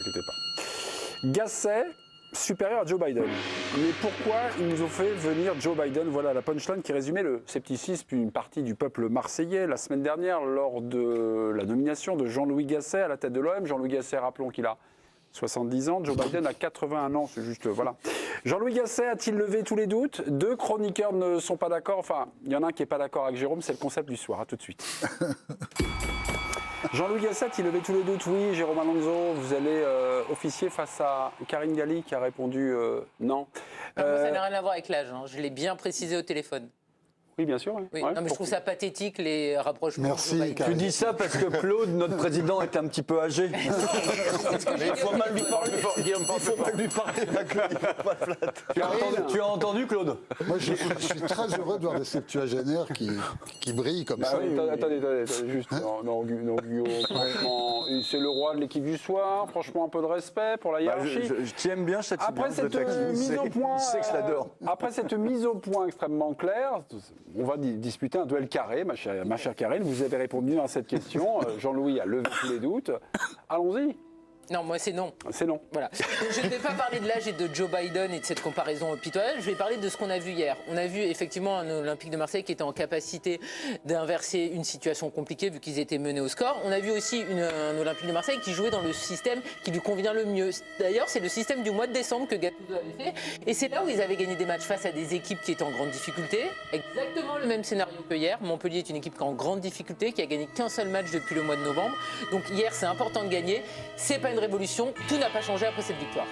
inquiétez pas. Gasset, supérieur à Joe Biden. Mais pourquoi ils nous ont fait venir Joe Biden? Voilà la punchline qui résumait le scepticisme d'une partie du peuple marseillais la semaine dernière lors de la nomination de Jean-Louis Gasset à la tête de l'OM. Jean-Louis Gasset, rappelons qu'il a 70 ans, Joe Biden a 81 ans, c'est juste, voilà. Jean-Louis Gasset a-t-il levé tous les doutes? Deux chroniqueurs ne sont pas d'accord, enfin, il y en a un qui n'est pas d'accord avec Jérôme, c'est le concept du soir, à tout de suite. Jean-Louis Gasset, il levait tous les doutes, oui. Jérôme Alonso, vous allez officier face à Karine Galli qui a répondu non. Ça n'a rien à voir avec l'âge, hein. Je l'ai bien précisé au téléphone. Oui, bien sûr. Oui. Ouais, non, mais je trouve ça pathétique, les rapprochements. Merci, Tu dis ça parce que Claude, notre président, est un petit peu âgé. Il faut mal lui parler. Il faut mal lui parler, la Claude, il faut pas le flatter. Tu as entendu, Claude? Moi, je suis très heureux de voir des septuagénaires qui brillent comme ça. Oui, attendez, juste. Non, Guillaume, franchement, c'est le roi de l'équipe du soir. Franchement, un peu de respect pour la hiérarchie. Je t'aime bien, je Après cette mise au point, après cette mise au point extrêmement claire, on va disputer un duel carré, ma chère Karine. Vous avez répondu à cette question. Jean-Louis a levé tous les doutes. Allons-y. Non, moi c'est non. C'est non. Voilà. Donc, je ne vais pas parler de l'âge et de Joe Biden et de cette comparaison pitoyable. Je vais parler de ce qu'on a vu hier. On a vu effectivement un Olympique de Marseille qui était en capacité d'inverser une situation compliquée vu qu'ils étaient menés au score. On a vu aussi un Olympique de Marseille qui jouait dans le système qui lui convient le mieux. D'ailleurs, c'est le système du mois de décembre que Gattuso avait fait. Et c'est là où ils avaient gagné des matchs face à des équipes qui étaient en grande difficulté. Exactement le même scénario que hier. Montpellier est une équipe qui est en grande difficulté, qui a gagné qu'un seul match depuis le mois de novembre. Donc hier, c'est important de gagner. C'est pas une révolution, tout n'a pas changé après cette victoire.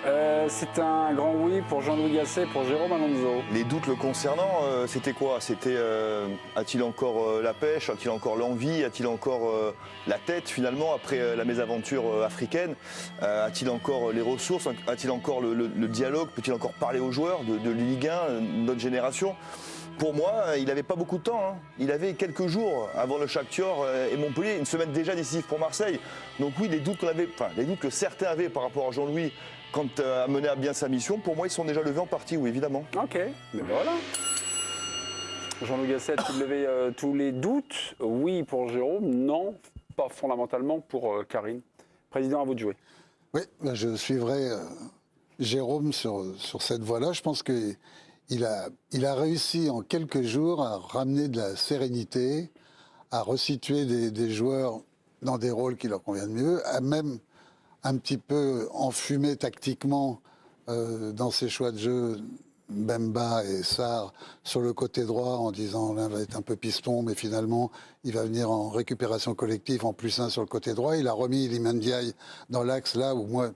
C'est un grand oui pour Jean-Louis Gasset, pour Jérôme Alonso. Les doutes le concernant, c'était quoi? C'était a-t-il encore la pêche? A-t-il encore l'envie? A-t-il encore la tête finalement après la mésaventure africaine? A-t-il encore les ressources? A-t-il encore le dialogue? Peut-il encore parler aux joueurs de Ligue 1, notre génération? Pour moi, il n'avait pas beaucoup de temps. Hein. Il avait quelques jours avant le Shakhtar et Montpellier, une semaine déjà décisive pour Marseille. Donc oui, les doutes que certains avaient par rapport à Jean-Louis quand a mené à bien sa mission, pour moi, ils sont déjà levés en partie, oui, évidemment. Ok, mais ben voilà. Jean-Louis Gasset, il levait tous les doutes. Oui pour Jérôme, non, pas fondamentalement pour Karine. Président, à vous de jouer. Oui, ben je suivrai Jérôme sur cette voie-là. Je pense que il a réussi en quelques jours à ramener de la sérénité, à resituer des joueurs dans des rôles qui leur conviennent mieux, à même un petit peu enfumer tactiquement dans ses choix de jeu Bemba et Sarr sur le côté droit en disant l'un va être un peu piston, mais finalement il va venir en récupération collective en +1 sur le côté droit. Il a remis Iliman Ndiaye dans l'axe là où moi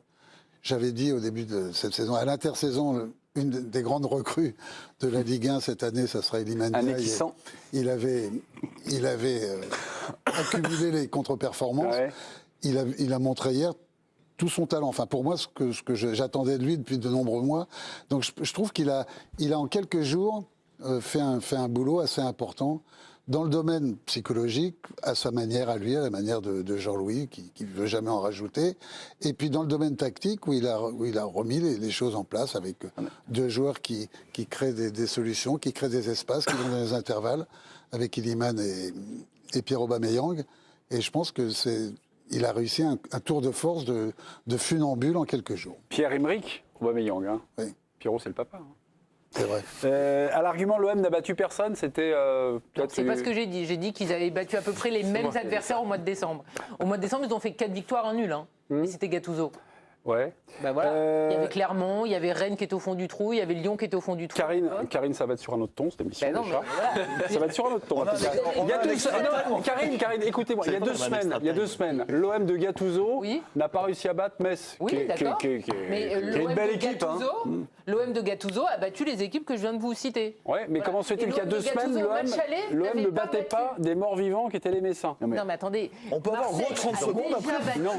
j'avais dit au début de cette saison, à l'intersaison, une des grandes recrues de la Ligue 1 cette année, ça sera Iliman Ndiaye. Il avait accumulé les contre-performances. Ouais. Il a montré hier tout son talent. Enfin, pour moi, ce que j'attendais de lui depuis de nombreux mois. Donc, je trouve qu'il a en quelques jours fait un boulot assez important dans le domaine psychologique, à sa manière à lui, à la manière de Jean-Louis, qui ne veut jamais en rajouter. Et puis dans le domaine tactique, où il a remis les choses en place avec deux joueurs qui créent des solutions, qui créent des espaces, qui vont dans les intervalles, avec Iliman et Pierre Aubameyang. Et je pense qu'il a réussi un tour de force de funambule en quelques jours. Pierre-Emerick Aubameyang, hein. Oui. Pierrot, c'est le papa. Hein. C'est vrai. À l'argument, l'OM n'a battu personne, c'était peut-être... C'est pas ce que j'ai dit. J'ai dit qu'ils avaient battu à peu près les mêmes adversaires au mois de décembre. Au mois de décembre, ils ont fait 4 victoires, un nul. Hein. Et c'était Gattuso. Ouais. Ben voilà. Il y avait Clermont, il y avait Rennes qui était au fond du trou, il y avait Lyon qui était au fond du trou. Karine, ça va être sur un autre ton, cette émission. Ben non, déjà. Voilà. Ça va être sur un autre ton. Karine, écoutez-moi, il y a 2 semaines, l'OM de Gattuso n'a pas réussi à battre Metz. Oui, d'accord. Mais une belle équipe. L'OM de Gattuso a battu les équipes que je viens de vous citer. Ouais, mais comment se fait-il qu'il y a 2 semaines, l'OM ne battait pas des morts-vivants qui étaient les Messins? Non, mais attendez. On peut avoir 30 secondes après. Non.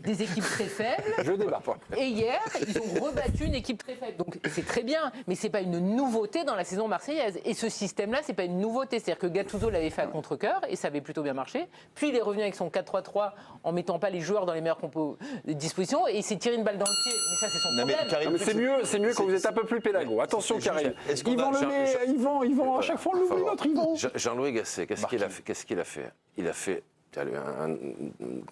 Des équipes très faibles. Je débat. Et hier, ils ont rebattu une équipe très faible. Donc c'est très bien, mais c'est pas une nouveauté dans la saison marseillaise. Et ce système-là, c'est pas une nouveauté. C'est-à-dire que Gattuso l'avait fait à contre-cœur et ça avait plutôt bien marché. Puis il est revenu avec son 4-3-3 en mettant pas les joueurs dans les meilleures dispositions et il s'est tiré une balle dans le pied. Mais ça, c'est son problème. C'est mieux quand vous êtes un peu plus pédago. Attention, Karine. Ils vont à chaque fois l'oubli notre Yvan. Jean-Louis Gasset, qu'est-ce qu'il a fait? Il a fait comment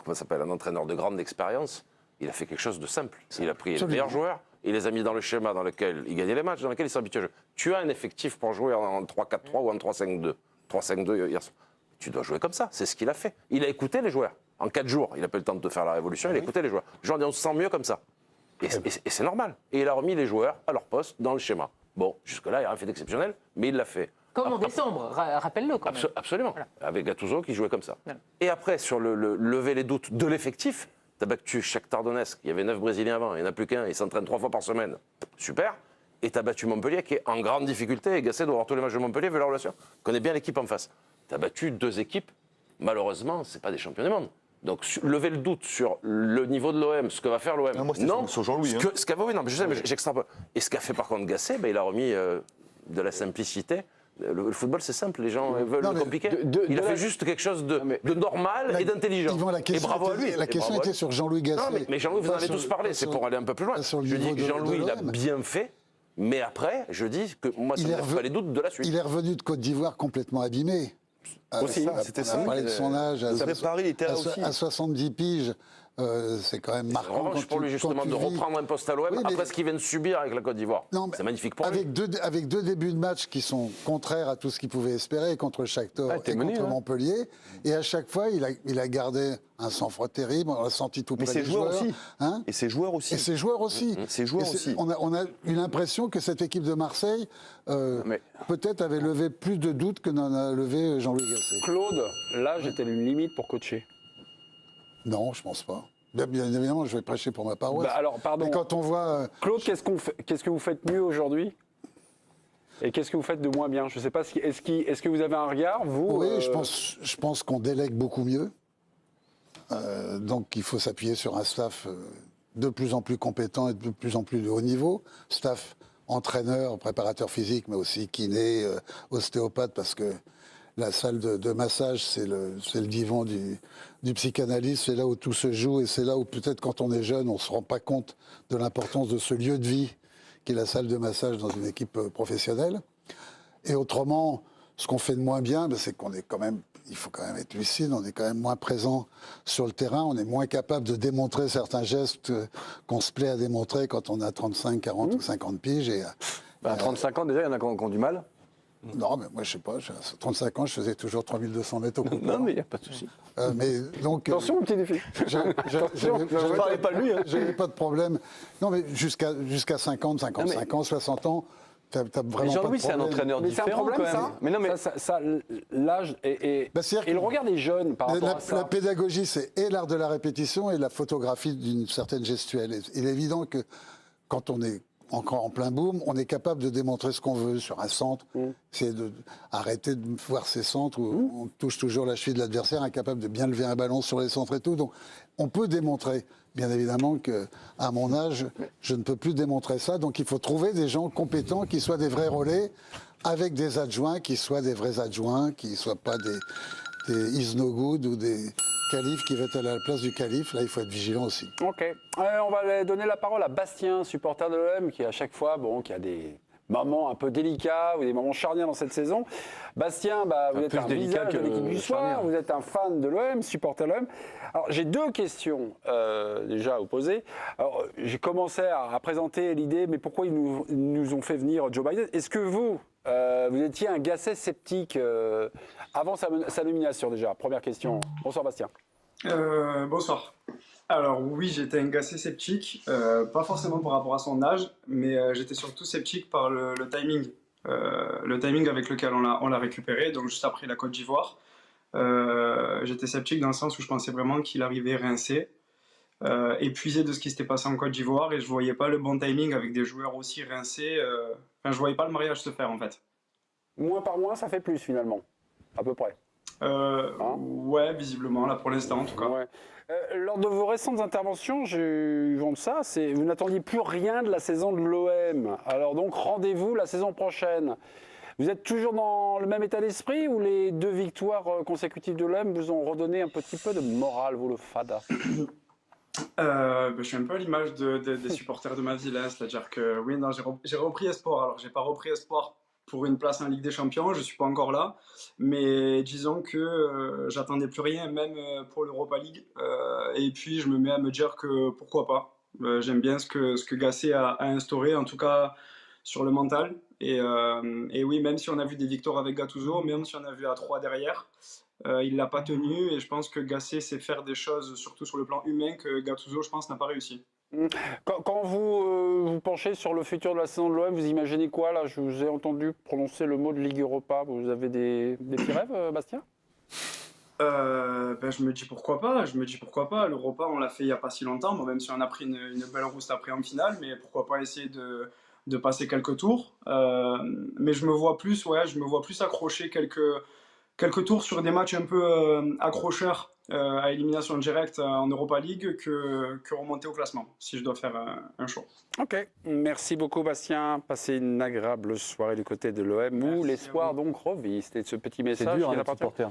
ça s'appelle, un entraîneur de grande expérience. il a fait quelque chose de simple. Il a pris les Absolument. meilleurs joueurs, il les a mis dans le schéma dans lequel il gagnait les matchs, dans lequel il s'habituait à jouer. Tu as un effectif pour jouer en 3-4-3 ou en 3-5-2. 3-5-2 hier soir. Tu dois jouer comme ça, c'est ce qu'il a fait. Il a écouté les joueurs. En 4 jours, il n'a pas eu le temps de faire la révolution, il a écouté les joueurs. Les joueurs disent on se sent mieux comme ça. Et c'est normal. Et il a remis les joueurs à leur poste dans le schéma. Bon, jusque-là, il n'a rien fait d'exceptionnel, mais il l'a fait. Comme en décembre, rappelle-le quand même. Absolument, Voilà. avec Gattuso qui jouait comme ça. Voilà. Et après, sur le lever les doutes de l'effectif, tu as battu Shakhtar Donetsk, il y avait 9 Brésiliens avant, il n'y en a plus qu'un, il s'entraîne 3 fois par semaine. Super. Et tu as battu Montpellier qui est en grande difficulté, et Gasset doit voir tous les matchs de Montpellier, vu la relation. Connaît bien l'équipe en face. Tu as battu 2 équipes, malheureusement, ce n'est pas des champions du monde. Donc, lever le doute sur le niveau de l'OM, ce que va faire l'OM. Ah, moi, c'était sur Jean-Louis. Ce qu'a oui, non, mais je sais, mais j'extrapole. Et ce qu'a fait par contre Gasset, ben, il a remis de la simplicité. Le football, c'est simple, les gens veulent Non, le mais compliqué. Il a fait juste quelque chose de normal et d'intelligent. Yvan, Et bravo à lui. La question était sur Jean-Louis Gasset. Non, mais Jean-Louis, vous en Pas avez sur- tous parlé, pas c'est sur- pour aller un peu plus loin. pas sur le Je niveau dis que de Jean-Louis, il a l'OM. bien fait, mais après, je dis que moi, ça Il ne est me laisse revu- pas les doutes de la suite. Il est revenu de Côte d'Ivoire complètement abîmé. Aussi, c'était on ça. a parlé de son âge. Paris, il était là aussi. À 70 piges, c'est quand même En marquant. revanche, pour lui, justement, de reprendre un poste à l'OM Oui, mais- après ce qu'il vient de subir avec la Côte d'Ivoire. Non, mais C'est magnifique pour lui. avec deux débuts de match qui sont contraires à tout ce qu'il pouvait espérer contre Shakhtar et t'es mené, contre ouais. Montpellier. Et à chaque fois, il a gardé un sang-froid terrible. On l'a senti tout Mais près ses des joueurs joueurs. aussi. Hein Et ses joueurs aussi. Et ses joueurs aussi. Ses joueurs Et aussi. On a eu l'impression que cette équipe de Marseille, Mais- peut-être avait levé plus de doutes que n'en a levé Jean-Louis Gasset. Claude, l'âge était une limite pour coacher. Non, je pense pas. Bien évidemment, je vais prêcher pour ma paroisse. Bah alors, pardon. Mais quand on voit... Claude, qu'est-ce que vous faites mieux aujourd'hui? Et qu'est-ce que vous faites de moins bien? Je ne sais pas, est-ce que vous avez un regard, vous Oui, je pense qu'on délègue beaucoup mieux. Donc il faut s'appuyer sur un staff de plus en plus compétent et de plus en plus de haut niveau. Staff entraîneur, préparateur physique, mais aussi kiné, ostéopathe, parce que la salle de massage, c'est le divan du psychanalyste, c'est là où tout se joue et c'est là où peut-être quand on est jeune, on ne se rend pas compte de l'importance de ce lieu de vie qui est la salle de massage dans une équipe professionnelle. Et autrement, ce qu'on fait de moins bien, ben, c'est qu'on est quand même, il faut quand même être lucide, on est quand même moins présent sur le terrain, on est moins capable de démontrer certains gestes qu'on se plaît à démontrer quand on a 35, 40 ou 50 piges. Et, À 35 ans, déjà, il y en a qui ont du mal. non, mais moi, je sais pas, à 35 ans, je faisais toujours 3200 mètres au coup. Non, mais il n'y a pas de souci. Mais donc, Attention au petit défi. je ne parlais pas de lui, hein. J'avais pas de problème. Non, mais jusqu'à 50, 55 ans, 60 ans, t'as vraiment Mais pas de Jean-Louis, c'est un problème. entraîneur Mais c'est un différent problème, quand même. ça. Mais non, mais L'âge et Bah, c'est-à-dire et le que- regard des jeunes par rapport à ça. La pédagogie, c'est et l'art de la répétition et la photographie d'une certaine gestuelle. Et il est évident que quand on est encore en plein boom, on est capable de démontrer ce qu'on veut sur un centre. C'est arrêter de voir ces centres où on touche toujours la cheville de l'adversaire, incapable de bien lever un ballon sur les centres et tout. Donc, on peut démontrer. Bien évidemment qu'à mon âge, je ne peux plus démontrer ça. Donc, il faut trouver des gens compétents qui soient des vrais relais, avec des adjoints qui soient des vrais adjoints, qui ne soient pas des is no good ou des califs qui veulent être à la place du calife. Là, il faut être vigilant aussi. Ok. On va donner la parole à Bastien, supporter de l'OM, qui à chaque fois, qui a des moments un peu délicats ou des moments charnières dans cette saison. Bastien, vous êtes plus un délicat visage de que l'équipe du soir, charnière. vous êtes un fan de l'OM, supporter de l'OM. Alors j'ai deux questions déjà à vous poser. Alors j'ai commencé à présenter l'idée, mais pourquoi ils nous ont fait venir Joe Biden? Est-ce que vous étiez un Gasset sceptique avant sa nomination déjà? Première question. Bonsoir Bastien. Bonsoir. Alors oui, j'étais un gars assez sceptique, pas forcément par rapport à son âge, mais j'étais surtout sceptique par le timing. Le timing avec lequel on l'a récupéré, donc juste après la Côte d'Ivoire. J'étais sceptique dans le sens où je pensais vraiment qu'il arrivait rincé, épuisé de ce qui s'était passé en Côte d'Ivoire, et je voyais pas le bon timing avec des joueurs aussi rincés. Enfin, je voyais pas le mariage se faire en fait. Moins par moins, ça fait plus finalement, à peu près. Ouais, visiblement, là pour l'instant en tout cas. Ouais. Lors de vos récentes interventions, j'ai eu vent de ça, vous n'attendiez plus rien de la saison de l'OM. Alors donc rendez-vous la saison prochaine. Vous êtes toujours dans le même état d'esprit ou les 2 victoires consécutives de l'OM vous ont redonné un petit peu de morale, vous le fada? Je suis un peu à l'image des supporters de ma ville, hein, c'est-à-dire que oui, non, j'ai repris espoir. Alors, j'ai pas repris espoir pour une place en Ligue des Champions. Je ne suis pas encore là, mais disons que j'attendais plus rien, même pour l'Europa League. Et puis je me mets à me dire que pourquoi pas. J'aime bien ce que Gasset a instauré, en tout cas sur le mental. Et oui, même si on a vu des victoires avec Gattuso, même si on a vu à 3 derrière, il l'a pas tenu. Et je pense que Gasset sait faire des choses, surtout sur le plan humain, que Gattuso, je pense, n'a pas réussi. Quand vous vous penchez sur le futur de la saison de l'OM, vous imaginez quoi là? Je vous ai entendu prononcer le mot de Ligue Europa. Vous avez des petits rêves, Bastien? Je me dis pourquoi pas. L'Europa, on l'a fait il n'y a pas si longtemps, bon, même si on a pris une belle rousse après en finale, mais pourquoi pas essayer de passer quelques tours. Mais je me vois plus accrocher quelques tours sur des matchs un peu accrocheurs à élimination directe en Europa League que remonter au classement, si je dois faire un choix. Ok, merci beaucoup Bastien. Passez une agréable soirée du côté de l'OM où l'espoir donc revit. C'était ce petit message. C'est dur, qui hein, est être important. supporter.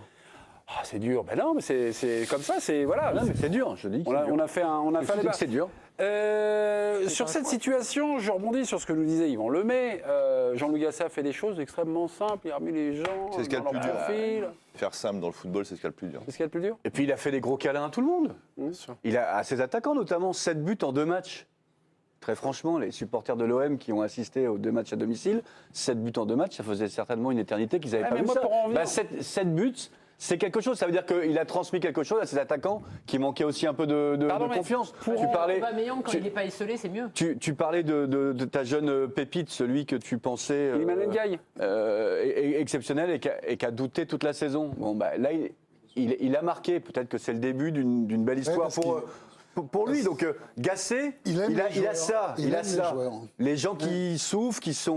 Ah, c'est dur. Ben non, mais c'est comme ça. C'est voilà. Non, mais c'est dur, je dis. On a fait un débat. C'est dur. Sur cette situation, je rebondis sur ce que nous disait Yvan Lemay. Jean-Louis Gasset a fait des choses extrêmement simples. Il a remis les gens C'est ce qu'il y a dans de leur plus dur. profil. Faire simple dans le football, c'est ce qu'il y a le plus dur. C'est ce qu'il y a de plus dur. Et puis il a fait des gros câlins à tout le monde. Il a à ses attaquants notamment 7 buts en 2 matchs. Très franchement, les supporters de l'OM qui ont assisté aux 2 matchs à domicile, 7 buts en 2 matchs, ça faisait certainement une éternité qu'ils n'avaient Ouais, pas mais vu moi, ça. pour en revenir- 7 buts, c'est quelque chose. Ça veut dire qu'il a transmis quelque chose à ses attaquants qui manquaient aussi un peu de Pardon, mais confiance. pour- Tu parlais, Aubameyang, quand tu- il n'est pas isolé, c'est mieux. tu parlais de ta jeune pépite, celui que tu pensais Iliman Ndiaye. exceptionnel et qui a douté toute la saison. Bon, bah, là, il a marqué. Peut-être que c'est le début d'une belle histoire parce pour lui. Donc, Gasset, Il aime les il a joueurs. ça. Il Il a aime les ça. joueurs. Les gens qui souffrent, qui sont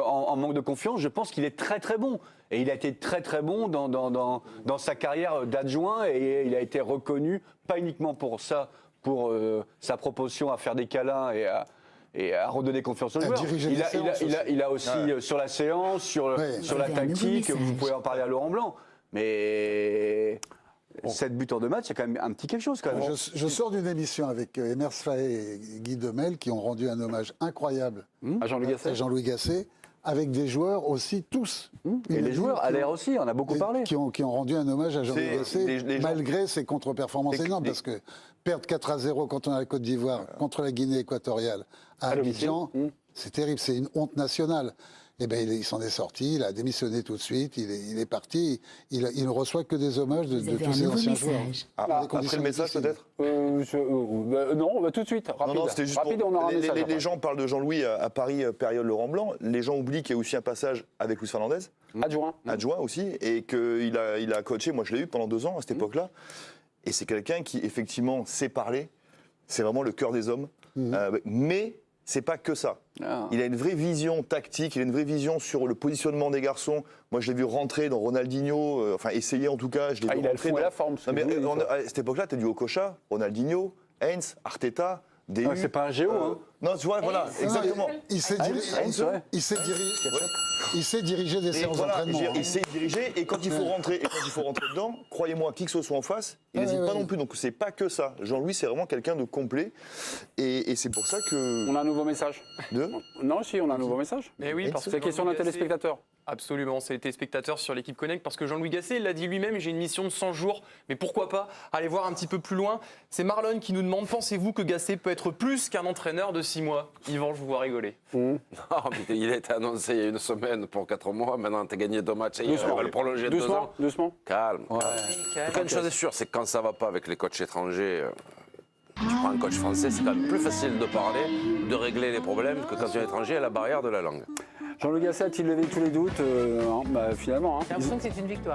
en manque de confiance, je pense qu'il est très très bon. Et il a été très très bon dans sa carrière d'adjoint et il a été reconnu, pas uniquement pour ça, pour sa propension à faire des câlins et à redonner confiance aux À joueurs. diriger les séances Il a aussi sur la séance, sur la Avec un nouveau tactique, message. vous pouvez en parler à Laurent Blanc. Mais 7 buts en 2 matchs, c'est quand même un petit quelque chose quand même. Je sors d'une émission avec Emers Faé et Guy Demel qui ont rendu un hommage incroyable À Jean-Louis Gasset. à Jean-Louis Gasset, avec des joueurs aussi, tous. Et les joueurs, à l'air aussi, on a beaucoup parlé. Qui ont rendu un hommage à Jean-Louis C'est- Gasset, les gens- malgré ses contre-performances C'est- énormes, parce que perdre 4-0 contre la Côte d'Ivoire, contre la Guinée équatoriale, à Abidjan, c'est terrible, c'est une honte nationale. Eh bien, il s'en est sorti, il a démissionné tout de suite, il est parti, il ne reçoit que des hommages de Vous avez tous un ces nouveau anciens joueurs. message. Dans des Après conditions le message, difficiles. peut-être Non, tout de suite. Rapide. Non, c'était juste Rapide, pour... on aura un message les après. gens parlent de Jean-Louis à Paris, période Laurent Blanc. Les gens oublient qu'il y a aussi un passage avec Luis Fernandez, Adjoint. adjoint aussi, et qu'il a coaché. Moi, je l'ai eu pendant 2 ans à cette époque-là. Et c'est quelqu'un qui, effectivement, sait parler. C'est vraiment le cœur des hommes. Mais c'est pas que ça. Ah. Il a une vraie vision tactique, il a une vraie vision sur le positionnement des garçons. Moi, je l'ai vu rentrer dans Ronaldinho, enfin essayer en tout cas. Je l'ai vu Il a le rentrer fond et dans- la forme. ce Non, que mais, je vous dis, quoi. à cette époque-là, tu as du Okocha, Ronaldinho, Heinz, Arteta, Dehu. Ouais, c'est pas un géo, hein. Non, tu vois, voilà, exactement. Il sait diriger, il sait diriger des Et séances voilà, d'entraînement. hein. il sait diriger et quand il faut rentrer dedans, croyez-moi, qui que ce soit en face, il n'hésite pas non plus. Donc c'est pas que ça. Jean-Louis, c'est vraiment quelqu'un de complet et c'est pour ça que. On a un nouveau message. Non, si, on a un nouveau message. Mais oui, parce que C'est la question d'un Jean-Louis Gasset- téléspectateur. Absolument, c'est les téléspectateurs sur l'équipe Connect, parce que Jean-Louis Gasset, il l'a dit lui-même, j'ai une mission de 100 jours, mais pourquoi pas aller voir un petit peu plus loin. C'est Marlon qui nous demande, pensez-vous que Gasset peut être plus qu'un entraîneur de 6 mois? Yvan, je vous vois rigoler. Non, mais il a été annoncé il y a 1 semaine pour 4 mois. Maintenant, tu as gagné 2 matchs. Et Doucement. on va le prolonger de 2 ans. Doucement. Calme. Ouais. En tout cas, une chose est sûre, c'est que quand ça va pas avec les coachs étrangers, tu prends un coach français, c'est quand même plus facile de parler, de régler les problèmes que quand tu es étranger à la barrière de la langue. Jean-Louis Gasset a-t-il levé tous les doutes Finalement. Hein. J'ai l'impression que c'est une victoire.